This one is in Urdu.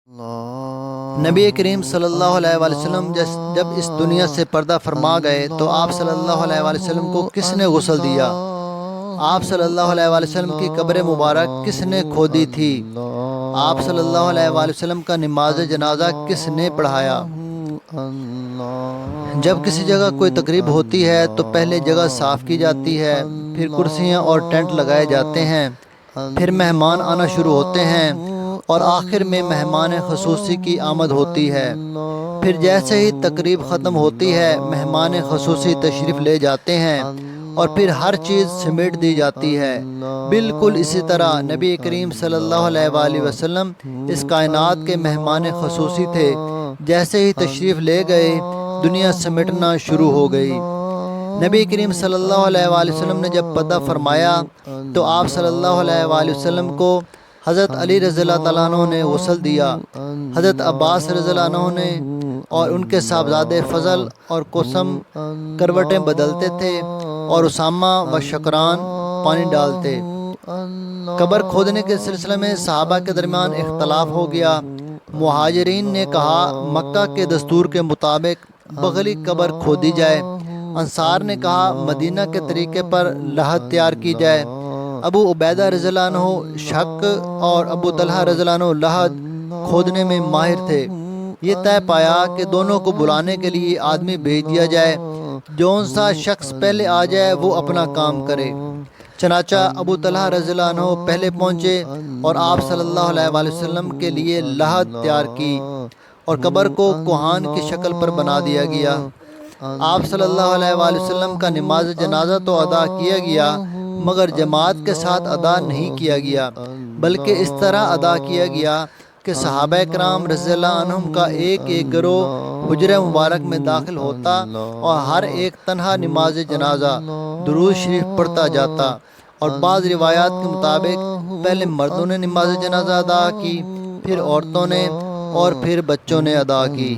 نبی کریم صلی اللہ علیہ وآلہ وسلم جب اس دنیا سے پردہ فرما گئے تو آپ صلی اللہ علیہ وآلہ وسلم کو کس نے غسل دیا؟ آپ صلی اللہ علیہ وآلہ وسلم کی قبر مبارک کس نے کھودی تھی؟ آپ صلی اللہ علیہ وآلہ وسلم کا نماز جنازہ کس نے پڑھایا؟ جب کسی جگہ کوئی تقریب ہوتی ہے تو پہلے جگہ صاف کی جاتی ہے، پھر کرسیاں اور ٹینٹ لگائے جاتے ہیں، پھر مہمان آنا شروع ہوتے ہیں اور آخر میں مہمان خصوصی کی آمد ہوتی ہے۔ پھر جیسے ہی تقریب ختم ہوتی ہے مہمان خصوصی تشریف لے جاتے ہیں اور پھر ہر چیز سمیٹ دی جاتی ہے۔ بالکل اسی طرح نبی کریم صلی اللہ علیہ وآلہ وسلم اس کائنات کے مہمان خصوصی تھے۔ جیسے ہی تشریف لے گئے دنیا سمیٹنا شروع ہو گئی۔ نبی کریم صلی اللہ علیہ وآلہ وسلم نے جب پردہ فرمایا تو آپ صلی اللہ علیہ وآلہ وسلم کو حضرت علی رضی اللہ تعالیٰ عنہ نے غسل دیا، حضرت عباس رضی اللہ عنہ نے اور ان کے صاحبزادے فضل اور قسم کروٹیں بدلتے تھے اور اسامہ و شکران پانی ڈالتے۔ قبر کھودنے کے سلسلے میں صحابہ کے درمیان اختلاف ہو گیا۔ مہاجرین نے کہا مکہ کے دستور کے مطابق بغلی قبر کھودی جائے، انصار نے کہا مدینہ کے طریقے پر لحد تیار کی جائے۔ ابو عبیدہ رضی اللہ عنہ شق اور ابو طلحہ رضی اللہ عنہ لحد کھودنے میں ماہر تھے۔ یہ طے پایا کہ دونوں کو بلانے کے لیے آدمی بھیج دیا جائے، جون سا شخص پہلے آ جائے وہ اپنا کام کرے۔ چنانچہ ابو طلحہ رضی اللہ عنہ پہلے پہنچے اور آپ صلی اللہ علیہ وآلہ وسلم کے لیے لحد تیار کی اور قبر کو کوہان کی شکل پر بنا دیا گیا۔ آپ صلی اللہ علیہ وآلہ وسلم کا نماز جنازہ تو ادا کیا گیا مگر جماعت کے ساتھ ادا نہیں کیا گیا، بلکہ اس طرح ادا کیا گیا کہ صحابہ کرام رضی اللہ عنہم کا ایک ایک گروہ حجرہ مبارک میں داخل ہوتا اور ہر ایک تنہا نماز جنازہ درود شریف پڑھتا جاتا، اور بعض روایات کے مطابق پہلے مردوں نے نماز جنازہ ادا کی، پھر عورتوں نے اور پھر بچوں نے ادا کی۔